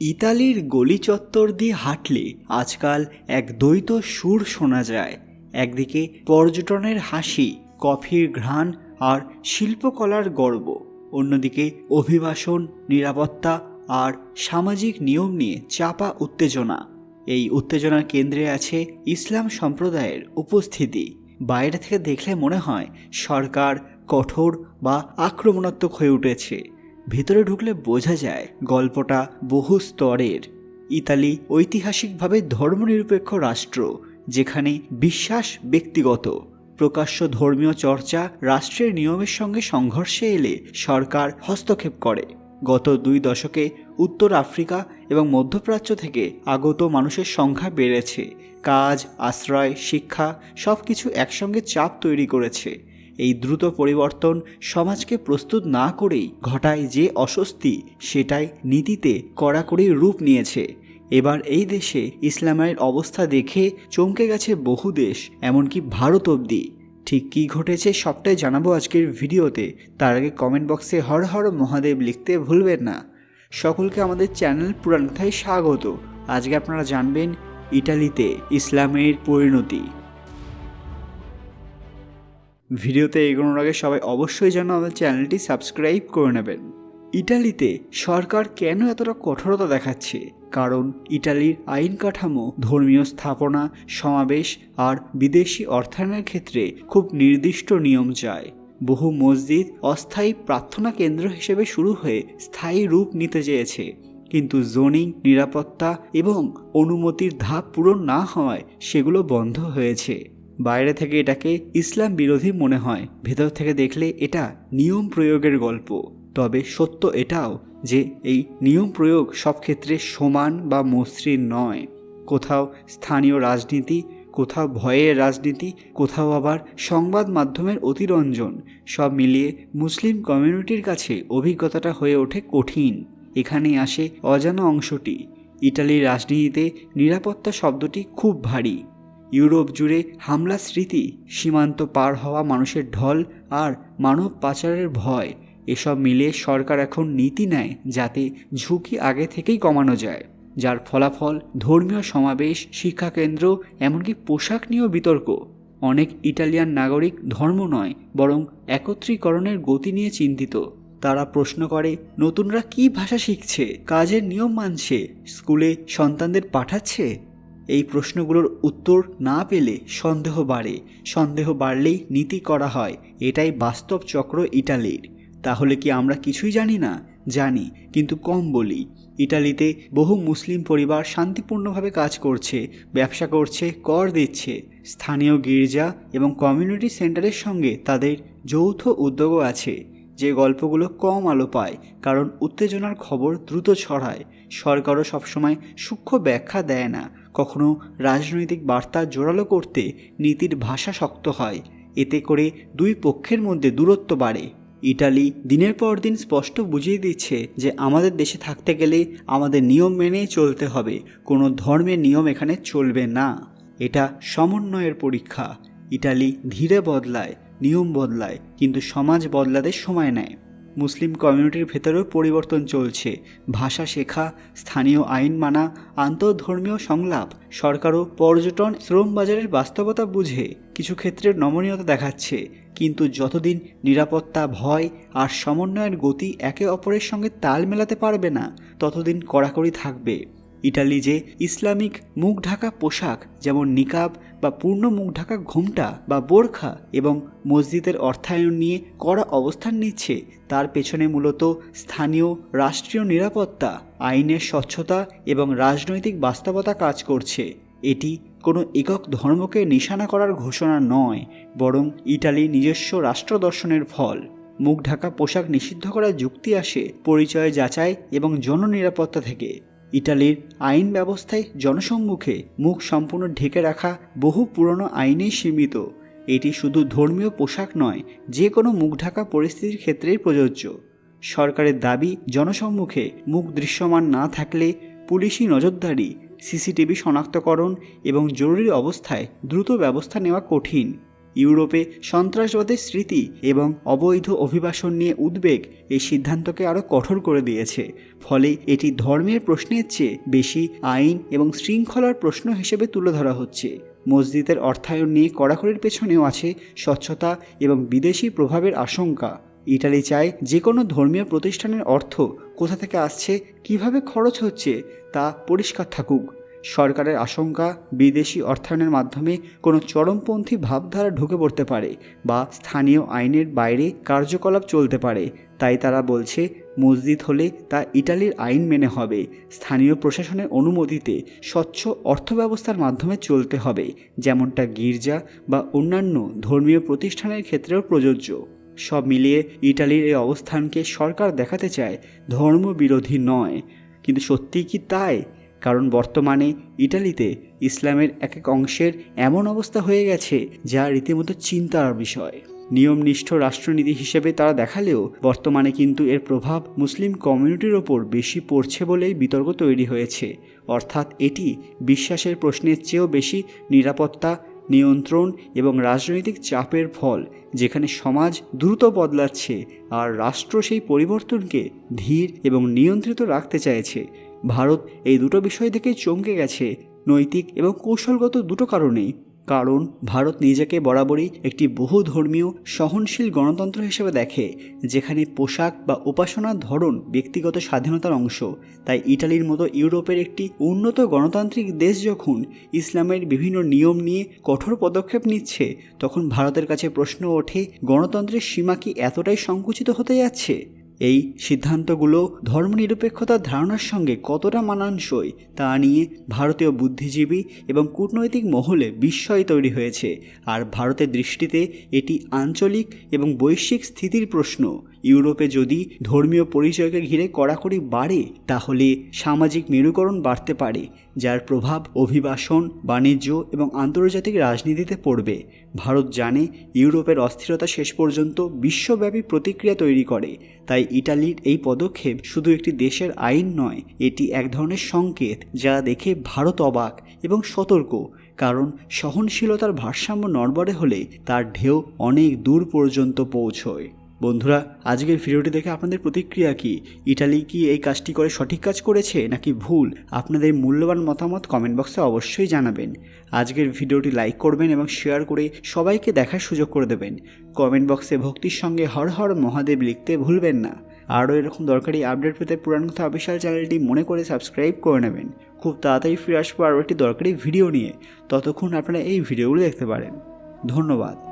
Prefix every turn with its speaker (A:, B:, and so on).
A: ইতালির গলি চত্বর দিয়ে হাঁটলে আজকাল এক দ্বৈত সুর শোনা যায়। একদিকে পর্যটনের হাসি, কফির ঘ্রাণ আর শিল্পকলার গর্ব, অন্যদিকে অভিবাসন, নিরাপত্তা আর সামাজিক নিয়ম নিয়ে চাপা উত্তেজনা। এই উত্তেজনার কেন্দ্রে আছে ইসলাম সম্প্রদায়ের উপস্থিতি। বাইরে থেকে দেখলে মনে হয় সরকার কঠোর বা আক্রমণাত্মক হয়ে উঠেছে। ভিতরে ঢুকলে বোঝা যায় গল্পটা বহু স্তরের। ইতালি ঐতিহাসিকভাবে ধর্মনিরপেক্ষ রাষ্ট্র, যেখানে বিশ্বাস ব্যক্তিগত। প্রকাশ্য ধর্মীয় চর্চা রাষ্ট্রের নিয়মের সঙ্গে সংঘর্ষে এলে সরকার হস্তক্ষেপ করে। গত 2 দশকে উত্তর আফ্রিকা এবং মধ্যপ্রাচ্য থেকে আগত মানুষের সংখ্যা বেড়েছে। কাজ, আশ্রয়, শিক্ষা সব কিছু একসঙ্গে চাপ তৈরি করেছে। এই দ্রুত পরিবর্তন সমাজকে প্রস্তুত না করেই ঘটায় যে অস্বস্তি, সেটাই নীতিতে কড়াকড়ি রূপ নিয়েছে। এবার এই দেশে ইসলামের অবস্থা দেখে চমকে গেছে বহু দেশ, এমনকি ভারত অবধি। ঠিক কী ঘটেছে সবটাই জানাবো আজকের ভিডিওতে। তার আগে কমেন্ট বক্সে হর হর মহাদেব লিখতে ভুলবেন না। সকলকে আমাদের চ্যানেল পুরাণ কথায় স্বাগত। আজকে আপনারা জানবেন ইটালিতে ইসলামের পরিণতি। ভিডিওতে এগোনোর আগে সবাই অবশ্যই যেন আমাদের চ্যানেলটি সাবস্ক্রাইব করে নেবেন। ইটালিতে সরকার কেন এতটা কঠোরতা দেখাচ্ছে? কারণ ইটালির আইন কাঠামো ধর্মীয় স্থাপনা, সমাবেশ আর বিদেশি অর্থায়নের ক্ষেত্রে খুব নির্দিষ্ট নিয়ম চায়। বহু মসজিদ অস্থায়ী প্রার্থনা কেন্দ্র হিসেবে শুরু হয়ে স্থায়ী রূপ নিতে চেয়েছে, কিন্তু জোনিং, নিরাপত্তা এবং অনুমতির ধাপ পূরণ না হওয়ায় সেগুলো বন্ধ হয়েছে। বাইরে থেকে এটাকে ইসলাম বিরোধী মনে হয়, ভেতর থেকে দেখলে এটা নিয়ম প্রয়োগের গল্প। তবে সত্য এটাও যে এই নিয়ম প্রয়োগ সব ক্ষেত্রে সমান বা মসৃণ নয়। কোথাও স্থানীয় রাজনীতি, কোথাও ভয়ের রাজনীতি, কোথাও আবার সংবাদ মাধ্যমের অতিরঞ্জন, সব মিলিয়ে মুসলিম কমিউনিটির কাছে অভিজ্ঞতাটা হয়ে ওঠে কঠিন। এখানেই আসে অজানা অংশটি। ইটালির রাজনীতিতে নিরাপত্তা শব্দটি খুব ভারী। ইউরোপ জুড়ে হামলা স্মৃতি, সীমান্ত পার হওয়া মানুষের ঢল আর মানব পাচারের ভয়, এসব মিলিয়ে সরকার এখন নীতি নেয় যাতে ঝুঁকি আগে থেকেই কমানো যায়। যার ফলাফল ধর্মীয় সমাবেশ, শিক্ষাকেন্দ্র, এমনকি পোশাক নিয়েও বিতর্ক। অনেক ইটালিয়ান নাগরিক ধর্ম নয় বরং একত্রীকরণের গতি নিয়ে চিন্তিত। তারা প্রশ্ন করে, নতুনরা কি ভাষা শিখছে, কাজের নিয়ম মানছে, স্কুলে সন্তানদের পাঠাচ্ছে? এই প্রশ্নগুলোর উত্তর না পেলে সন্দেহ বাড়ে। সন্দেহ বাড়লেই নীতি করা হয়। এটাই বাস্তব চক্র ইটালির। তাহলে কি আমরা কিছুই জানি না? জানি, কিন্তু কম বলি। ইটালিতে বহু মুসলিম পরিবার শান্তিপূর্ণভাবে কাজ করছে, ব্যবসা করছে, কর দিচ্ছে। স্থানীয় গির্জা এবং কমিউনিটি সেন্টারের সঙ্গে তাদের যৌথ উদ্যোগও আছে। যে গল্পগুলো কম আলো পায়, কারণ উত্তেজনার খবর দ্রুত ছড়ায়। সরকারও সবসময় সূক্ষ্ম ব্যাখ্যা দেয় না। কখনো রাজনৈতিক বার্তা জোরালো করতে নীতির ভাষা শক্ত হয়। এতে করে দুই পক্ষের মধ্যে দূরত্ব বাড়ে। ইটালি দিনের পর দিন স্পষ্ট বুঝিয়ে দিচ্ছে যে আমাদের দেশে থাকতে গেলে আমাদের নিয়ম মেনেই চলতে হবে। কোনো ধর্মের নিয়ম এখানে চলবে না। এটা সমন্বয়ের পরীক্ষা। ইটালি ধীরে বদলায়, নিয়ম বদলায়, কিন্তু সমাজ বদলাতে সময় নেয়। মুসলিম কমিউনিটির ভেতরেও পরিবর্তন চলছে। ভাষা শেখা, স্থানীয় আইন মানা, আন্তঃধর্মীয় সংলাপ। সরকারও পর্যটন, শ্রম বাজারের বাস্তবতা বুঝে কিছু ক্ষেত্রে নমনীয়তা দেখাচ্ছে, কিন্তু যতদিন নিরাপত্তা, ভয় আর সমন্বয়ের গতি একে অপরের সঙ্গে তাল মেলাতে পারবে না, ততদিন কড়াকড়ি থাকবে। ইটালি যে ইসলামিক মুখ ঢাকা পোশাক, যেমন নিকাব বা পূর্ণ মুখ ঢাকা ঘোমটা বা বোরখা, এবং মসজিদের অর্থায়ন নিয়ে কড়া অবস্থান নিচ্ছে, তার পেছনে মূলত স্থানীয় রাষ্ট্রীয় নিরাপত্তা, আইনের স্বচ্ছতা এবং রাজনৈতিক বাস্তবতা কাজ করছে। এটি কোনো একক ধর্মকে নিশানা করার ঘোষণা নয়, বরং ইটালির নিজস্ব রাষ্ট্র দর্শনের ফল। মুখ ঢাকা পোশাক নিষিদ্ধ করার যুক্তি আসে পরিচয় যাচাই এবং জননিরাপত্তা থেকে। ইটালির আইন ব্যবস্থায় জনসম্মুখে মুখ সম্পূর্ণ ঢেকে রাখা বহু পুরনো আইনেই সীমিত। এটি শুধু ধর্মীয় পোশাক নয়, যে কোনো মুখ ঢাকা পরিস্থিতির ক্ষেত্রেই প্রযোজ্য। সরকারের দাবি, জনসম্মুখে মুখ দৃশ্যমান না থাকলে পুলিশি নজরদারি, সিসিটিভি শনাক্তকরণ এবং জরুরি অবস্থায় দ্রুত ব্যবস্থা নেওয়া কঠিন। ইউরোপে সন্ত্রাসবাদের স্মৃতি এবং অবৈধ অভিবাসন নিয়ে উদ্বেগ এই সিদ্ধান্তকে আরও কঠোর করে দিয়েছে। ফলে এটি ধর্মের প্রশ্নের চেয়ে বেশি আইন এবং শৃঙ্খলার প্রশ্ন হিসেবে তুলে ধরা হচ্ছে। মসজিদের অর্থায়ন নিয়ে কড়াকড়ির পেছনেও আছে স্বচ্ছতা এবং বিদেশি প্রভাবের আশঙ্কা। ইটালি চায় যে কোনো ধর্মীয় প্রতিষ্ঠানের অর্থ কোথা থেকে আসছে, কিভাবে খরচ হচ্ছে তা পরিষ্কার থাকুক। সরকারের আশঙ্কা বিদেশি অর্থায়নের মাধ্যমে কোনো চরমপন্থী ভাবধারা ঢুকে পড়তে পারে বা স্থানীয় আইনের বাইরে কার্যকলাপ চলতে পারে। তাই তারা বলছে মসজিদ হলে তা ইটালির আইন মেনে হবে, স্থানীয় প্রশাসনের অনুমতিতে স্বচ্ছ অর্থব্যবস্থার মাধ্যমে চলতে হবে, যেমনটা গির্জা বা অন্যান্য ধর্মীয় প্রতিষ্ঠানের ক্ষেত্রেও প্রযোজ্য। সব মিলিয়ে ইটালির এই অবস্থানকে সরকার দেখাতে চায় ধর্মবিরোধী নয়। কিন্তু সত্যিই কি তাই? কারণ বর্তমানে ইটালিতে ইসলামের এক এক অংশের এমন অবস্থা হয়ে গেছে যা রীতিমতো চিন্তার বিষয়। নিয়মনিষ্ঠ রাষ্ট্রনীতি হিসেবে তারা দেখালেও বর্তমানে কিন্তু এর প্রভাব মুসলিম কমিউনিটির ওপর বেশি পড়ছে বলেই বিতর্ক তৈরি হয়েছে। অর্থাৎ এটি বিশ্বাসের প্রশ্নের চেয়েও বেশি নিরাপত্তা, নিয়ন্ত্রণ এবং রাজনৈতিক চাপের ফল, যেখানে সমাজ দ্রুত বদলাচ্ছে আর রাষ্ট্র সেই পরিবর্তনকে ধীর এবং নিয়ন্ত্রিত রাখতে চাইছে। ভারত এই দুটো বিষয় থেকে চমকে গেছে, নৈতিক এবং কৌশলগত দুটো কারণেই। কারণ ভারত নিজেকে বরাবরই একটি বহুধর্মীয় সহনশীল গণতন্ত্র হিসেবে দেখে, যেখানে পোশাক বা উপাসনার ধরন ব্যক্তিগত স্বাধীনতার অংশ। তাই ইটালির মতো ইউরোপের একটি উন্নত গণতান্ত্রিক দেশ যখন ইসলামের বিভিন্ন নিয়ম নিয়ে কঠোর পদক্ষেপ নিচ্ছে, তখন ভারতের কাছে প্রশ্ন ওঠে, গণতন্ত্রের সীমা কি এতটাই সংকুচিত হতে যাচ্ছে? এই সিদ্ধান্তগুলো ধর্মনিরপেক্ষতার ধারণার সঙ্গে কতটা মানানসই তা নিয়ে ভারতীয় বুদ্ধিজীবী এবং কূটনৈতিক মহলে বিস্ময় তৈরি হয়েছে। আর ভারতের দৃষ্টিতে এটি আঞ্চলিক এবং বৈশ্বিক স্থিতির প্রশ্ন। ইউরোপে যদি ধর্মীয় পরিচয়কে ঘিরে কড়াকড়ি বাড়ে, তাহলে সামাজিক মেরুকরণ বাড়তে পারে, যার প্রভাব অভিবাসন, বাণিজ্য এবং আন্তর্জাতিক রাজনীতিতে পড়বে। ভারত জানে ইউরোপের অস্থিরতা শেষ পর্যন্ত বিশ্বব্যাপী প্রতিক্রিয়া তৈরি করে। তাই ইটালির এই পদক্ষেপ শুধু একটি দেশের আইন নয়, এটি এক ধরনের সংকেত যা দেখে ভারত অবাক এবং সতর্ক। কারণ সহনশীলতার ভারসাম্য নড়বড়ে হলে তার ঢেউ অনেক দূর পর্যন্ত পৌঁছয়। বন্ধুরা, আজকের ভিডিওটি দেখে আপনাদের প্রতিক্রিয়া কি? ইটালি কি এই কাজটি করে সঠিক কাজ করেছে নাকি ভুল? আপনাদের মূল্যবান মতামত কমেন্ট বক্সে অবশ্যই জানাবেন। আজকের ভিডিওটি লাইক করবেন এবং শেয়ার করে সবাইকে দেখার সুযোগ করে দেবেন। কমেন্ট বক্সে ভক্তির সঙ্গে হর হর মহাদেব লিখতে ভুলবেন না। আরও এরকম দরকারি আপডেট পেতে পুরাণ কথা অফিসিয়াল চ্যানেলটি মনে করে সাবস্ক্রাইব করে নেবেন। খুব তাড়াতাড়ি ফিরে আসবো আরও একটি দরকারি ভিডিও নিয়ে। ততক্ষণ আপনারা এই ভিডিওগুলো দেখতে পারেন। ধন্যবাদ।